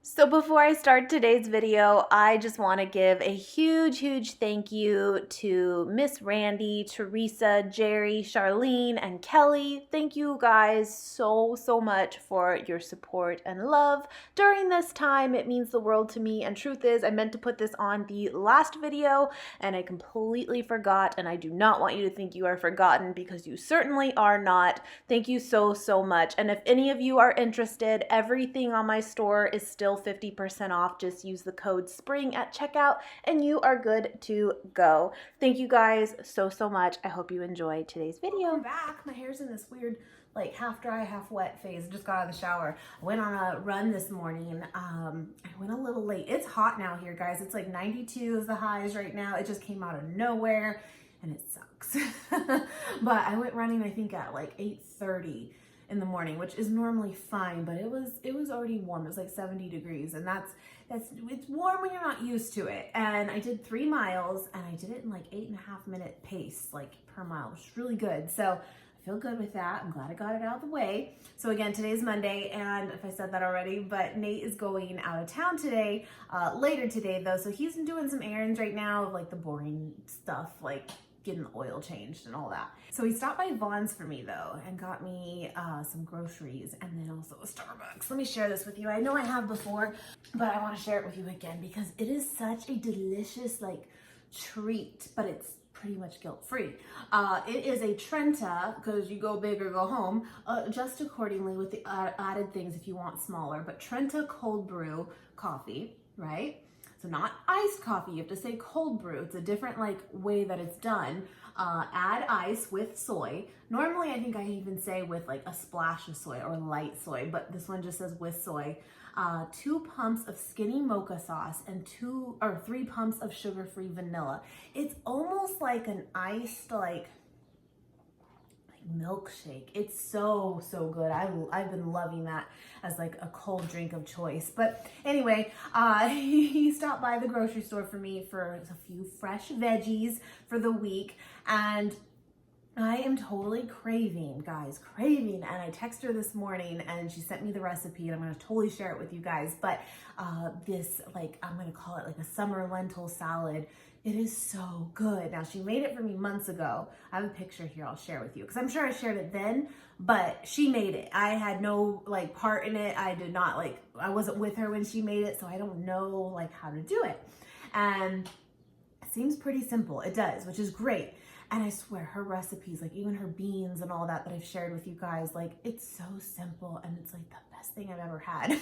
So before I start today's video, I just want to give a huge thank you to Miss Randy, Teresa, Jerry, Charlene, and Kelly. Thank you guys so much for your support and love during this time. It means the world to me, and truth is, I meant to put this on the last video and I completely forgot, and I do not want you to think you are forgotten because you certainly are not. Thank you so much. And if any of you are interested, everything on my store is still 50% off. Just use the code SPRING at checkout and you are good to go. Thank you guys so much. I hope you enjoy today's video. I'm back. My hair's in this weird like half dry, half wet phase. Just got out of the shower. I went on a run this morning. I went a little late. It's hot now here, guys. It's like 92 is the highs right now. It just came out of nowhere and it sucks. But I went running, I think at like 8:30 in the morning, which is normally fine, but it was already warm. It was like 70 degrees, and it's warm when you're not used to it. And I did 3 miles, and I did it in like 8.5-minute pace, like per mile, which is really good. So I feel good with that. I'm glad I got it out of the way. So again, today's Monday, and if I said that already, but Nate is going out of town today, later today though. So he's doing some errands right now, like the boring stuff, like getting the oil changed and all that. So he stopped by Vaughn's for me though and got me some groceries and then also a Starbucks. Let me share this with you. I know I have before, but I want to share it with you again because it is such a delicious like treat, but it's pretty much guilt-free. It is a Trenta, because you go big or go home, just accordingly with the added things if you want smaller, but Trenta cold brew coffee, right? So not iced coffee, you have to say cold brew. It's a different like way that it's done. Add ice with soy. Normally I think I even say with like a splash of soy or light soy, but this one just says with soy. 2 pumps of skinny mocha sauce and 3 pumps of sugar-free vanilla. It's almost like an iced like milkshake. It's so good. I've been loving that as like a cold drink of choice. But anyway, he stopped by the grocery store for me for a few fresh veggies for the week, and I am totally craving, guys, craving. And I texted her this morning and she sent me the recipe, and I'm going to totally share it with you guys. But this, like, I'm going to call it like a summer lentil salad. It is so good. Now, she made it for me months ago. I have a picture here I'll share with you because I'm sure I shared it then, but she made it. I had no like part in it. I did not like, I wasn't with her when she made it, so I don't know like how to do it. And it seems pretty simple. It does, which is great. And I swear her recipes, like even her beans and all that I've shared with you guys, like it's so simple and it's like the best thing I've ever had.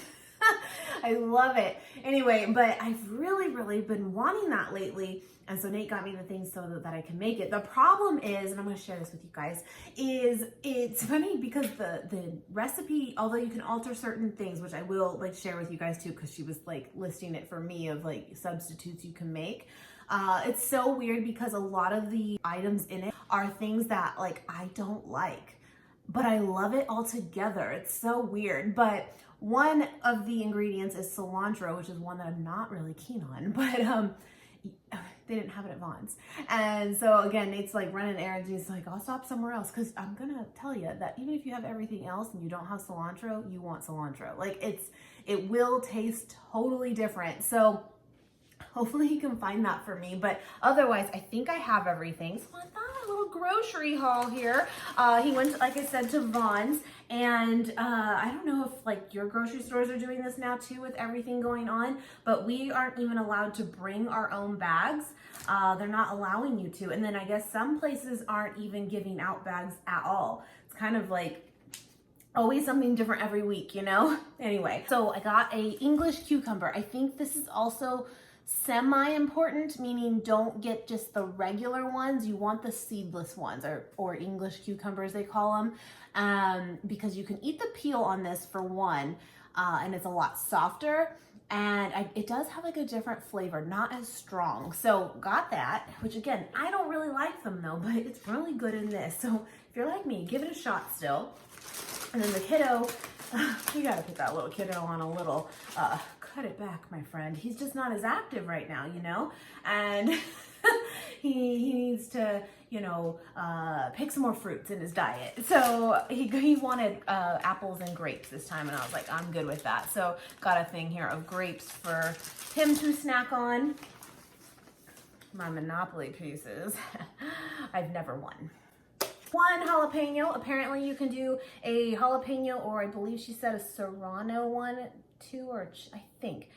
I love it. Anyway, but I've really been wanting that lately. And so Nate got me the things so that I can make it. The problem is, and I'm going to share this with you guys, is it's funny because the recipe, although you can alter certain things, which I will like share with you guys too, because she was like listing it for me of like substitutes you can make. It's so weird because a lot of the items in it are things that like I don't like, but I love it all together. It's so weird. But one of the ingredients is cilantro, which is one that I'm not really keen on, but they didn't have it at Vaughn's. And so again, Nate's like running errands. He's like, I'll stop somewhere else. Cause I'm gonna tell you that even if you have everything else and you don't have cilantro, you want cilantro. Like it will taste totally different. So hopefully he can find that for me, but otherwise I think I have everything. So I thought a little grocery haul here. He went, like I said, to Vaughn's, and I don't know if like your grocery stores are doing this now too with everything going on, but we aren't even allowed to bring our own bags. They're not allowing you to. And then I guess some places aren't even giving out bags at all. It's kind of like always something different every week, you know? Anyway, so I got a English cucumber. I think this is also semi-important, meaning don't get just the regular ones. You want the seedless ones, or English cucumbers they call them, because you can eat the peel on this for one, and it's a lot softer, and it does have like a different flavor, not as strong. So got that, which again, I don't really like them though, but it's really good in this. So if you're like me, give it a shot still. And then the kiddo, you gotta put that little kiddo on a little, cut it back, my friend. He's just not as active right now, you know? And he needs to, you know, pick some more fruits in his diet. So he wanted apples and grapes this time, and I was like, I'm good with that. So got a thing here of grapes for him to snack on. My Monopoly pieces. I've never won. One jalapeno. Apparently you can do a jalapeno, or I believe she said a serrano one too, or I think.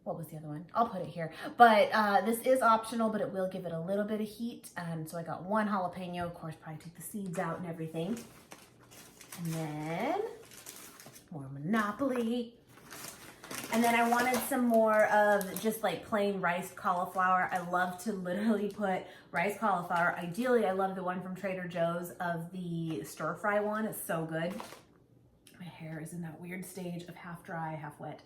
What was the other one? I'll put it here. But this is optional, but it will give it a little bit of heat. And so I got one jalapeno. Of course, probably take the seeds out and everything. And then more Monopoly. And then I wanted some more of just like plain rice cauliflower. I love to literally put rice cauliflower. Ideally, I love the one from Trader Joe's of the stir fry one. It's so good. My hair is in that weird stage of half dry, half wet.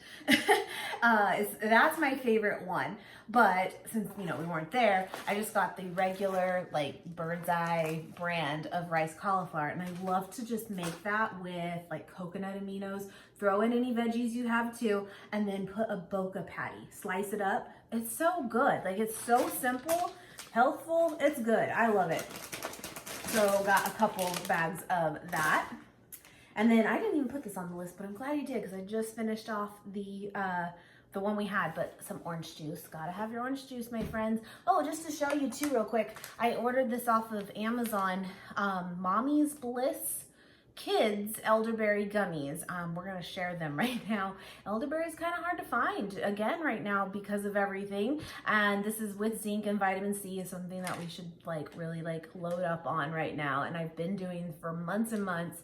That's my favorite one. But since, you know, we weren't there, I just got the regular like Bird's Eye brand of rice cauliflower. And I love to just make that with like coconut aminos. Throw in any veggies you have too, and then put a boca patty. Slice it up. It's so good. Like, it's so simple, healthful. It's good. I love it. So got a couple bags of that. And then I didn't even put this on the list, but I'm glad you did, because I just finished off the one we had, but some orange juice. Gotta have your orange juice, my friends. Oh, just to show you too real quick, I ordered this off of Amazon, Mommy's Bliss Kids elderberry gummies. We're gonna share them right now. Elderberry is kind of hard to find again right now because of everything, and this is with zinc and vitamin C, is something that we should like really like load up on right now, and I've been doing for months and months,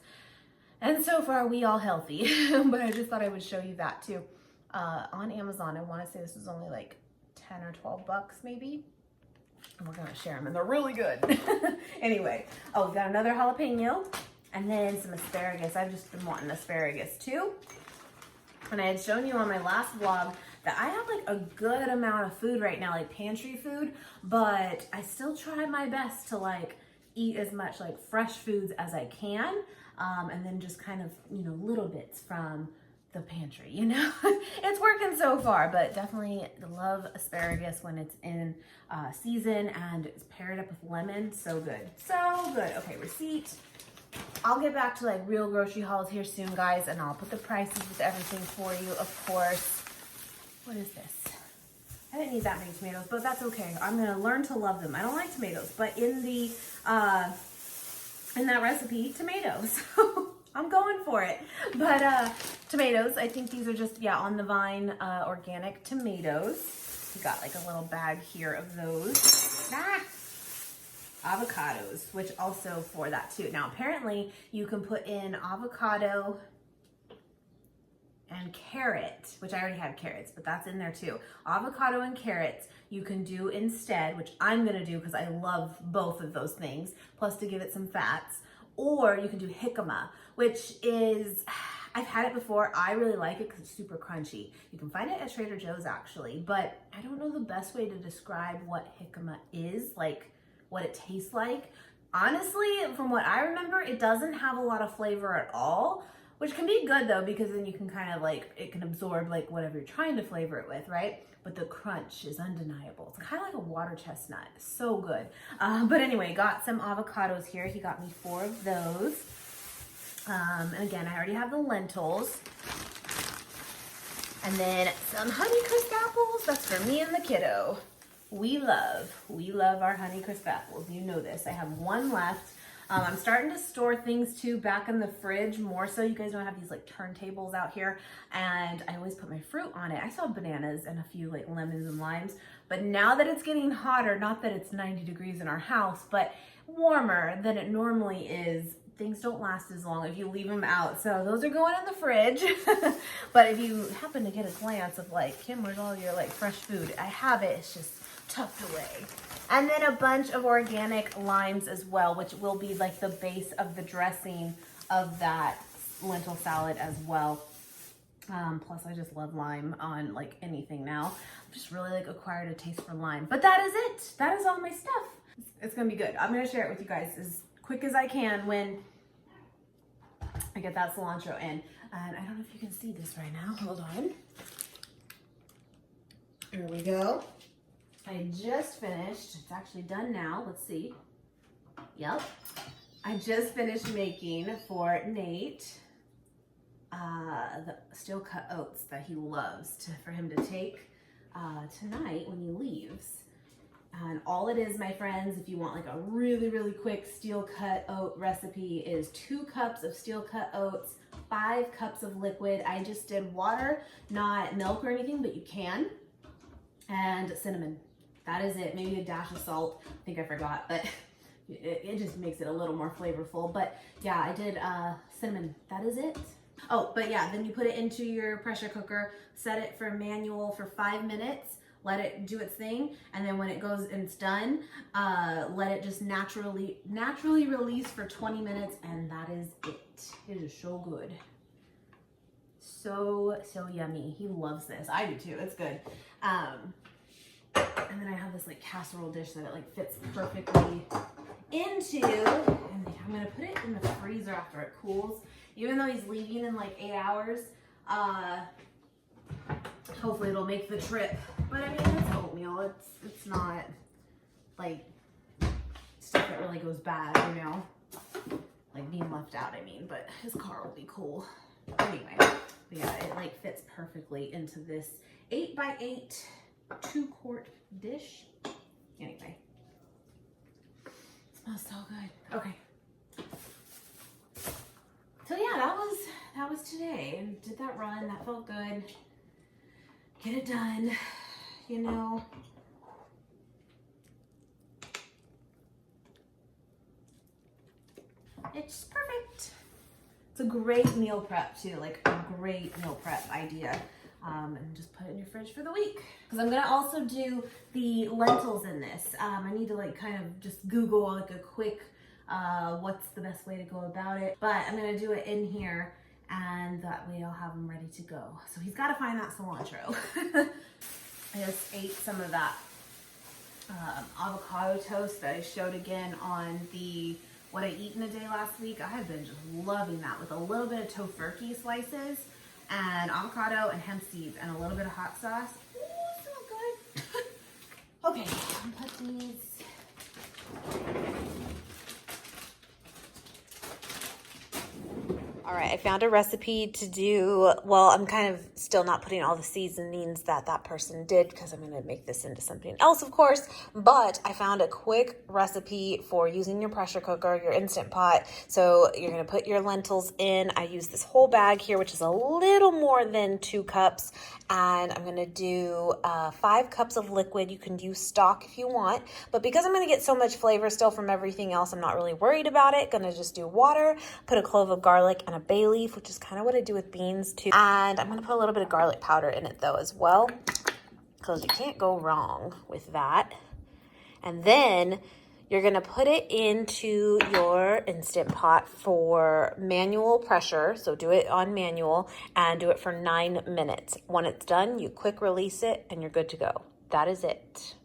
and so far we all healthy. But I just thought I would show you that too. On Amazon, I want to say this was only like 10 or 12 bucks maybe, and we're gonna share them, and they're really good. Anyway, oh, we got another jalapeno. And then some asparagus. I've just been wanting asparagus too. And I had shown you on my last vlog that I have like a good amount of food right now, like pantry food, but I still try my best to like eat as much like fresh foods as I can. And then just kind of, you know, little bits from the pantry, you know. It's working so far, but definitely love asparagus when it's in season and it's paired up with lemon. So good. So good. Okay, receipt. I'll get back to like real grocery hauls here soon, guys, and I'll put the prices with everything for you, of course. What is this? I didn't need that many tomatoes, but that's okay. I'm gonna learn to love them. I don't like tomatoes, but in the in that recipe, tomatoes. I'm going for it. But tomatoes, I think these are just, yeah, on the vine organic tomatoes. We got like a little bag here of those. Avocados, which also for that too. Now apparently you can put in avocado and carrot, which I already have carrots, but that's in there too. Avocado and carrots you can do instead, which I'm gonna do because I love both of those things, plus to give it some fats. Or you can do jicama, which is, I've had it before. I really like it because it's super crunchy. You can find it at Trader Joe's actually, but I don't know the best way to describe what jicama is, like what it tastes like. Honestly, from what I remember, it doesn't have a lot of flavor at all, which can be good though, because then you can kind of like, it can absorb like whatever you're trying to flavor it with, right? But the crunch is undeniable. It's kind of like a water chestnut. So good. But anyway, got some avocados here. He got me 4 of those. And again, I already have the lentils. And then some Honeycrisp apples. That's for me and the kiddo. We love our Honeycrisp apples. You know this. I have 1 left. I'm starting to store things too back in the fridge more so. You guys know I have these like turntables out here, and I always put my fruit on it. I still have bananas and a few like lemons and limes, but now that it's getting hotter, not that it's 90 degrees in our house, but warmer than it normally is, things don't last as long if you leave them out. So those are going in the fridge. But if you happen to get a glance of like, Kim, where's all your like fresh food? I have it. It's just tucked away. And then a bunch of organic limes as well, which will be like the base of the dressing of that lentil salad as well. Plus I just love lime on like anything now. I've just really like acquired a taste for lime. But that is it. That is all my stuff. It's gonna be good. I'm gonna share it with you guys as quick as I can when I get that cilantro in. And I don't know if you can see this right now. Hold on. Here we go. I just finished, it's actually done now, let's see. Yep. I just finished making for Nate the steel cut oats that he loves for him to take tonight when he leaves. And all it is, my friends, if you want like a really, really quick steel cut oat recipe, is 2 cups of steel cut oats, 5 cups of liquid. I just did water, not milk or anything, but you can. And cinnamon. That is it. Maybe a dash of salt. I think I forgot, but it just makes it a little more flavorful. But yeah, I did cinnamon. That is it. Oh, but yeah, then you put it into your pressure cooker, set it for manual for 5 minutes. Let it do its thing, and then when it goes and it's done, let it just naturally release for 20 minutes, and that is it. It is so good. So yummy. He loves this. I do too. It's good. And then I have this like casserole dish that it like fits perfectly into, and I'm gonna put it in the freezer after it cools. Even though he's leaving in like 8 hours, hopefully it'll make the trip. But I mean, it's oatmeal. It's not like stuff that really goes bad, you know? Like being left out, I mean, but his car will be cool. Anyway, but yeah, it like fits perfectly into this 8x8 2-quart dish. Anyway, smells so good. Okay. So yeah, that was today. And did that run, that felt good. Get it done, you know. It's perfect. It's a great meal prep too, like a great meal prep idea. And just put it in your fridge for the week. Because I'm gonna also do the lentils in this. I need to like kind of just Google like a quick, what's the best way to go about it. But I'm gonna do it in here, and that way I'll have them ready to go. So he's got to find that cilantro. I just ate some of that avocado toast that I showed again on the What I Eat in a Day last week. I have been just loving that with a little bit of tofurkey slices and avocado and hemp seeds and a little bit of hot sauce. Ooh, so good. Okay, I'll put these. All right, I found a recipe to do, well, I'm kind of still not putting all the seasonings that person did because I'm going to make this into something else, of course, but I found a quick recipe for using your pressure cooker, your Instant Pot. So you're going to put your lentils in. I use this whole bag here, which is a little more than 2 cups, and I'm going to do 5 cups of liquid. You can use stock if you want, but because I'm going to get so much flavor still from everything else, I'm not really worried about it. Going to just do water, put a clove of garlic and a bay leaf, which is kind of what I do with beans too. And I'm going to put a little bit of garlic powder in it though as well, because you can't go wrong with that. And then you're going to put it into your Instant Pot for manual pressure. So do it on manual and do it for 9 minutes. When it's done, you quick release it and you're good to go. That is it.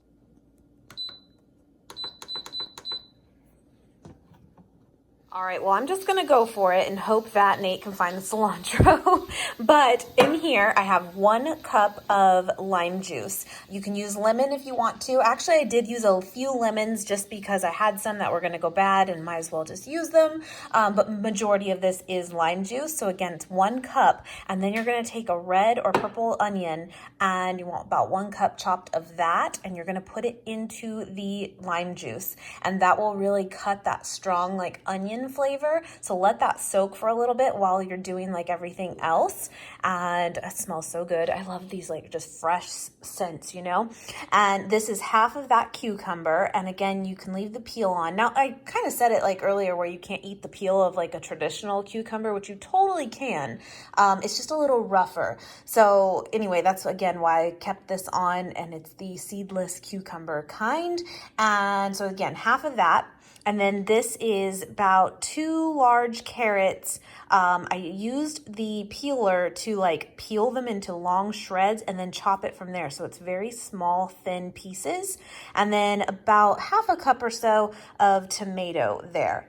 All right, well, I'm just gonna go for it and hope that Nate can find the cilantro. But in here, I have 1 cup of lime juice. You can use lemon if you want to. Actually, I did use a few lemons just because I had some that were gonna go bad and might as well just use them. But majority of this is lime juice. So again, it's 1 cup. And then you're gonna take a red or purple onion and you want about 1 cup chopped of that. And you're gonna put it into the lime juice. And that will really cut that strong like onion flavor. So let that soak for a little bit while you're doing like everything else. And it smells so good. I love these like just fresh scents, you know. And this is half of that cucumber. And again, you can leave the peel on. Now I kind of said it like earlier where you can't eat the peel of like a traditional cucumber, which you totally can. It's just a little rougher. So anyway, that's again why I kept this on, and it's the seedless cucumber kind. And so again, half of that. And then this is about 2 large carrots. I used the peeler to like peel them into long shreds and then chop it from there. So it's very small, thin pieces. And then about half a cup or so of tomato there.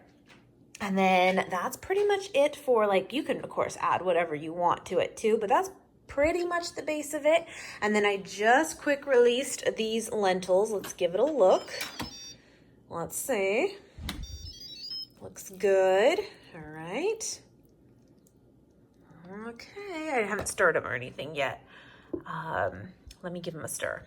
And then that's pretty much it for like, you can of course add whatever you want to it too, but that's pretty much the base of it. And then I just quick released these lentils. Let's give it a look. Let's see. Looks good. All right. Okay, I haven't stirred them or anything yet. Let me give them a stir.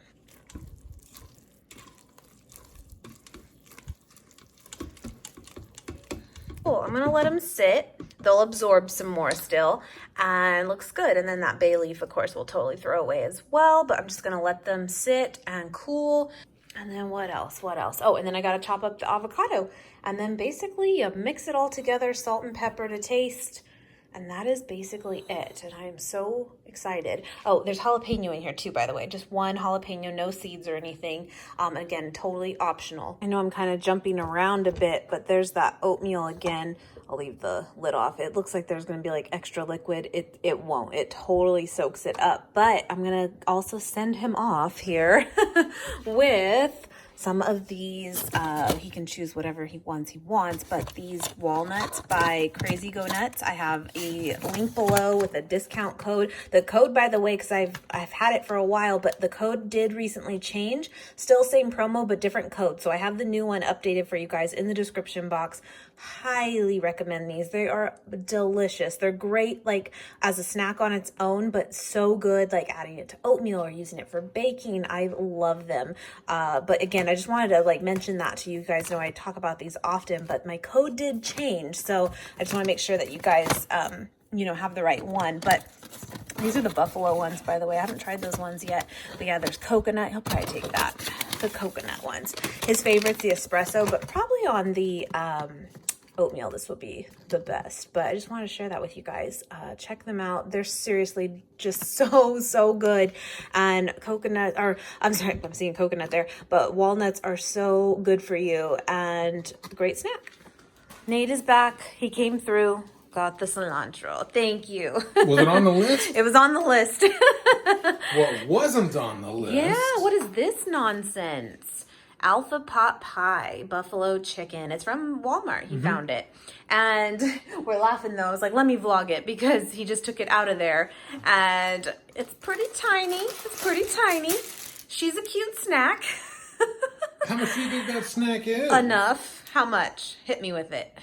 Cool, I'm gonna let them sit. They'll absorb some more still, and looks good. And then that bay leaf, of course, we'll totally throw away as well, but I'm just gonna let them sit and cool. And then what else? Oh, and then I gotta chop up the avocado. And then basically you mix it all together, salt and pepper to taste. And that is basically it. And I am so excited. Oh, there's jalapeno in here too, by the way. Just one jalapeno, no seeds or anything. Again, totally optional. I know I'm kind of jumping around a bit, but there's that oatmeal again. I'll leave the lid off. It looks like there's going to be like extra liquid. It won't. It totally soaks it up. But I'm going to also send him off here with some of these. He can choose whatever he wants, but these walnuts by Crazy Go Nuts. I have a link below with a discount code. The code, by the way, because I've had it for a while, but the code did recently change. Still same promo, but different code. So I have the new one updated for you guys in the description box. Highly recommend these. They are delicious. They're great like as a snack on its own, but so good like adding it to oatmeal or using it for baking. I love them. But again, I just wanted to like mention that to you guys. Know I talk about these often, but my code did change. So I just want to make sure that you guys, you know, have the right one. But these are the buffalo ones, by the way. I haven't tried those ones yet. But yeah, there's coconut. He'll probably take that. The coconut ones. His favorite's the espresso, but probably on the oatmeal, this will be the best. But I just want to share that with you guys. Check them out. They're seriously just so good. And coconut, or I'm sorry, I'm seeing coconut there, but walnuts are so good for you and great snack. Nate is back. He came through. Got the cilantro. Thank you. Was it on the list? It was on the list. What wasn't on the list? Yeah, what is this nonsense? Alpha Pot Pie, buffalo chicken. It's from Walmart. He found it. And we're laughing though. I was like, let me vlog it because he just took it out of there. And it's pretty tiny. It's pretty tiny. She's a cute snack. How much do you think that snack is? Enough. How much? Hit me with it.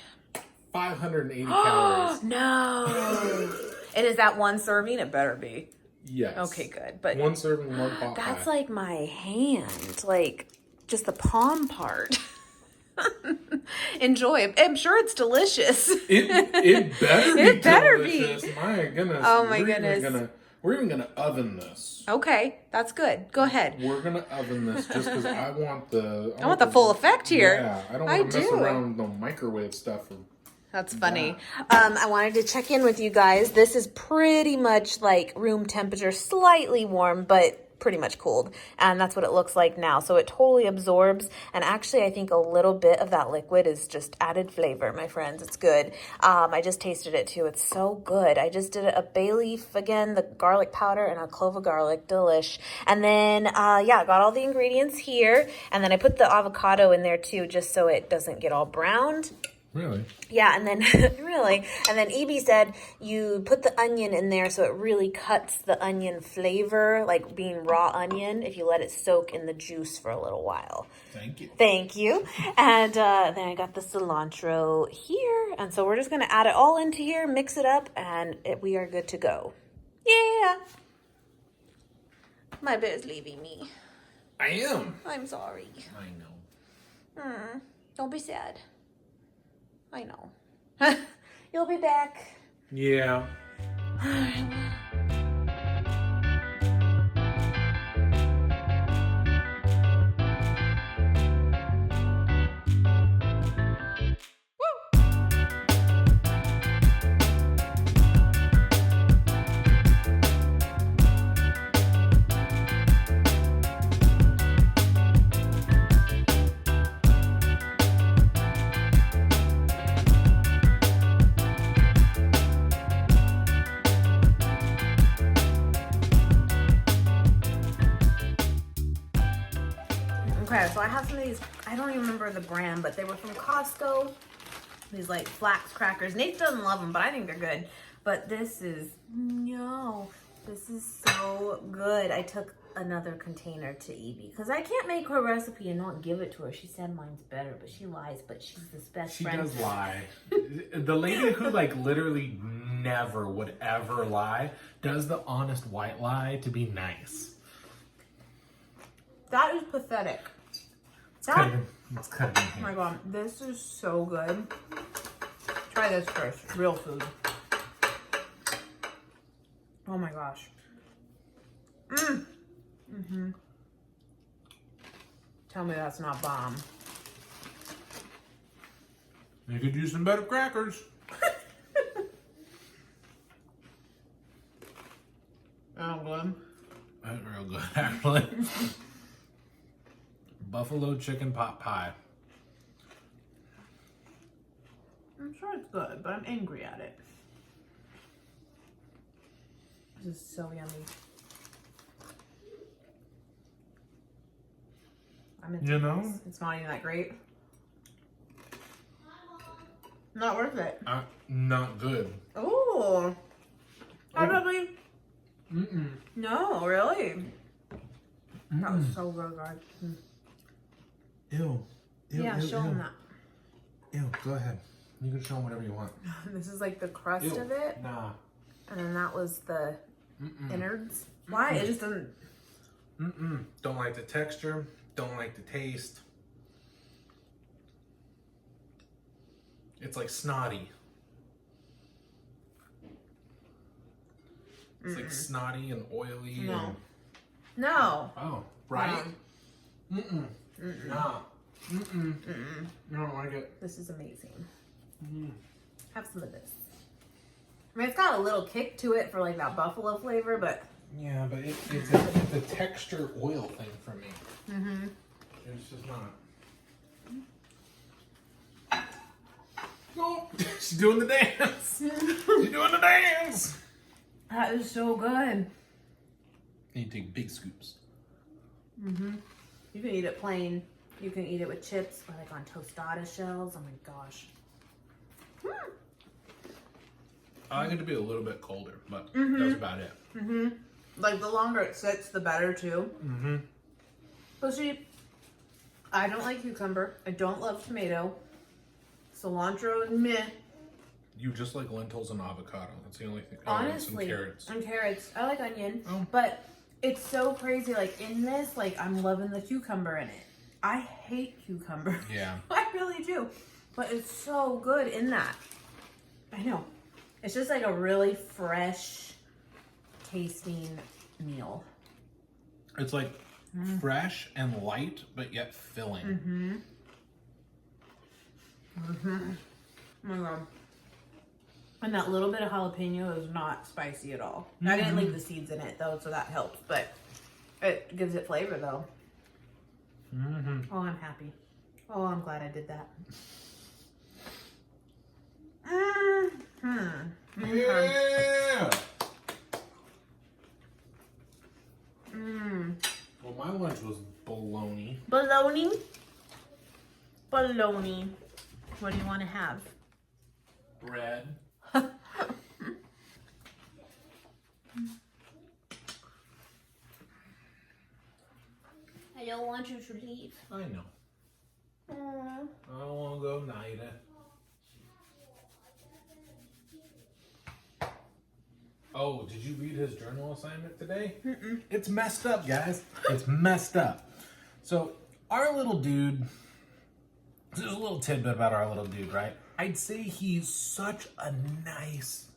580 calories. No. And is that one serving? It better be. Yes. Okay, good. But one serving, one pot that's pie. like my hand. Like just the palm part. Enjoy. I'm sure it's delicious. It better be It better delicious. be. My goodness. Oh my goodness. We're even gonna oven this. Okay, that's good. Go ahead. We're gonna oven this just because I want the. I want the full effect here. Yeah, I don't want to mess do. around with no microwave stuff. That's funny. I wanted to check in with you guys. This is pretty much like room temperature, slightly warm, but pretty much cooled. And that's what it looks like now. So it totally absorbs. And actually, I think a little bit of that liquid is just added flavor, my friends. It's good. I just tasted it too. It's so good. I just did a bay leaf again, the garlic powder, and a clove of garlic. Delish. And then, yeah, got all the ingredients here. And then I put the avocado in there too, just so it doesn't get all browned. Really? Yeah, and then really, and then Evie said you put the onion in there so it really cuts the onion flavor, like being raw onion, if you let it soak in the juice for a little while. Thank you. Thank you. And then I got the cilantro here, and so we're just gonna add it all into here, mix it up, and we are good to go. Yeah. My bear's leaving me. I am. I'm sorry. I know. Don't be sad. I know. You'll be back. Yeah. Okay, so I have some of these, I don't even remember the brand, but they were from Costco. These like flax crackers. Nate doesn't love them, but I think they're good. But this is, no, This is so good. I took another container to Evie because I can't make her recipe and not give it to her. She said mine's better, but she lies. But she's this best She friend. does lie. The lady who like literally never would ever lie does the honest white lie to be nice. That is pathetic. It's kind of Oh my god, this is so good. Try this first. Real food. Oh my gosh. Tell me that's not bomb. You could use some better crackers. Oh, good. That's real good, actually. Buffalo chicken pot pie. I'm sure it's good, but I'm angry at it. This is so yummy. I'm into You know? this. It's not even that great. Not worth it. Not good. Oh. Probably. Mm-mm. No, really. That was so good, guys. Ew. Yeah, show them that. Ew, go ahead. You can show them whatever you want. This is like the crust Ew. of it. Nah. And then that was the Mm-mm. innards. Why? It just doesn't. Mm-mm. Don't like the texture. Don't like the taste. It's like snotty. It's like snotty and oily. No. And... No. Oh, right? Mm-mm. Nah. Mm-mm. I don't like it. This is amazing. Have some of this. I mean, it's got a little kick to it for like that buffalo flavor, but Yeah, but it's a texture oil thing for me. It's just not. Oh, she's doing the dance. She's doing the dance. that is so good. You take big scoops. You can eat it plain. You can eat it with chips or like on tostada shells. Oh my gosh. I like it to be a little bit colder, but that's about it. Like the longer it sits, the better too. But see, I don't like cucumber. I don't love tomato. Cilantro is meh. You just like lentils and avocado. That's the only thing. Honestly, and some carrots. and carrots. I like onion, Oh. but it's so crazy. Like in this, like I'm loving the cucumber in it. I hate cucumber. Yeah. I really do, but it's so good in that. I know. It's just like a really fresh tasting meal. It's like fresh and light, but yet filling. Oh my god. And that little bit of jalapeno is not spicy at all. I didn't leave the seeds in it though, so that helps, but it gives it flavor though. Oh, I'm happy. Oh, I'm glad I did that. Yeah. Well, my lunch was bologna. Bologna. Bologna. What do you want to have? Bread. I don't want you to leave. I know. I don't want to go neither. Oh, did you read his journal assignment today? It's messed up, guys. It's messed up. So, our little dude, there's a little tidbit about our little dude, right? I'd say he's such a nice,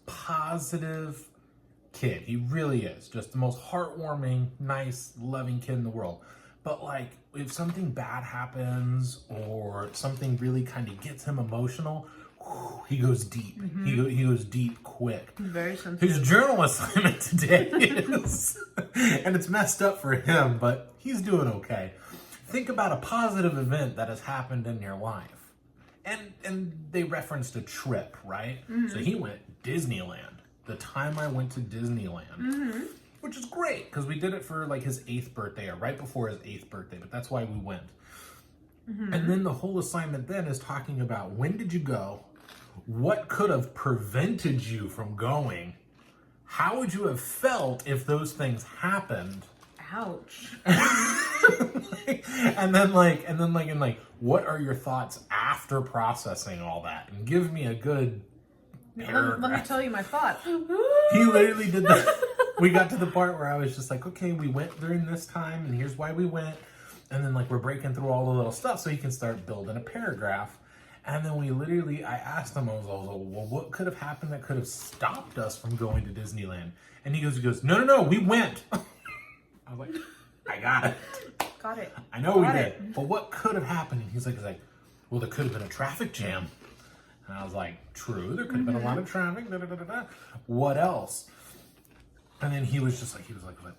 positive kid. He really is. Just the most heartwarming, nice, loving kid in the world. But like, if something bad happens or something really kind of gets him emotional, he goes deep. He goes deep quick. Very sensitive. His journal assignment today is, and it's messed up for him, but he's doing okay. Think about a positive event that has happened in your life. And they referenced a trip, right? So he went Disneyland. The time I went to Disneyland, which is great because we did it for like his 8th birthday or right before his 8th birthday, but that's why we went. And then the whole assignment then is talking about when did you go? What could have prevented you from going? how would you have felt if those things happened? Ouch. and then what are your thoughts after processing all that? And give me a good paragraph. Let me tell you my thoughts. He literally did that. We got to the part where I was just like, okay, we went during this time and here's why we went. And then like we're breaking through all the little stuff so he can start building a paragraph. And then I asked him, I was like, well, what could have happened that could have stopped us from going to Disneyland? And he goes, no, we went. I was like, I got it. Got it. I know we did. But what could have happened? And he's like, well, there could have been a traffic jam. And I was like, true, there could have been a lot of traffic. Da, da, da, da, da. What else? And then he was like,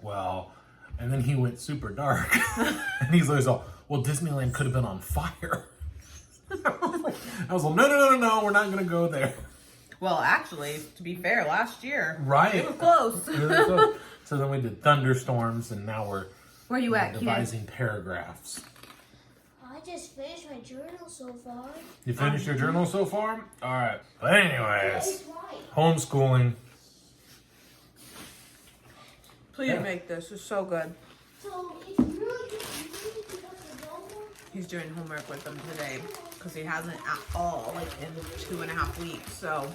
well, and then he went super dark. And he's like, well, Disneyland could have been on fire. I was like, no, we're not going to go there. Well, actually, to be fair, last year. Right. It was close. So then we did thunderstorms, and now we're Where you at, devising paragraphs. I just finished my journal so far. You finished your journal so far? All right. But anyways, It's right. homeschooling. Please Yeah. make this. It's so good. So it's really just easy because the homework. He's doing homework with them today because he hasn't at all, like in 2.5 weeks. So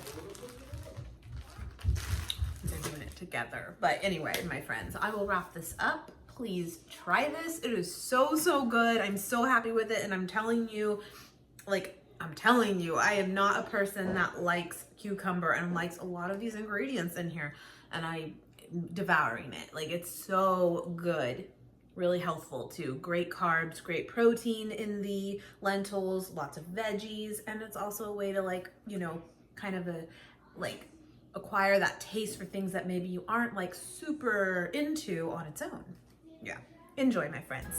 they're doing it together. But anyway, my friends, I will wrap this up. Please try this. It is so, so good. I'm so happy with it. And I'm telling you, I am not a person that likes cucumber and likes a lot of these ingredients in here. And I'm devouring it. Like, it's so good. Really healthful too. Great carbs, great protein in the lentils, lots of veggies. And it's also a way to kind of acquire that taste for things that maybe you aren't like super into on its own. Yeah. Enjoy, my friends.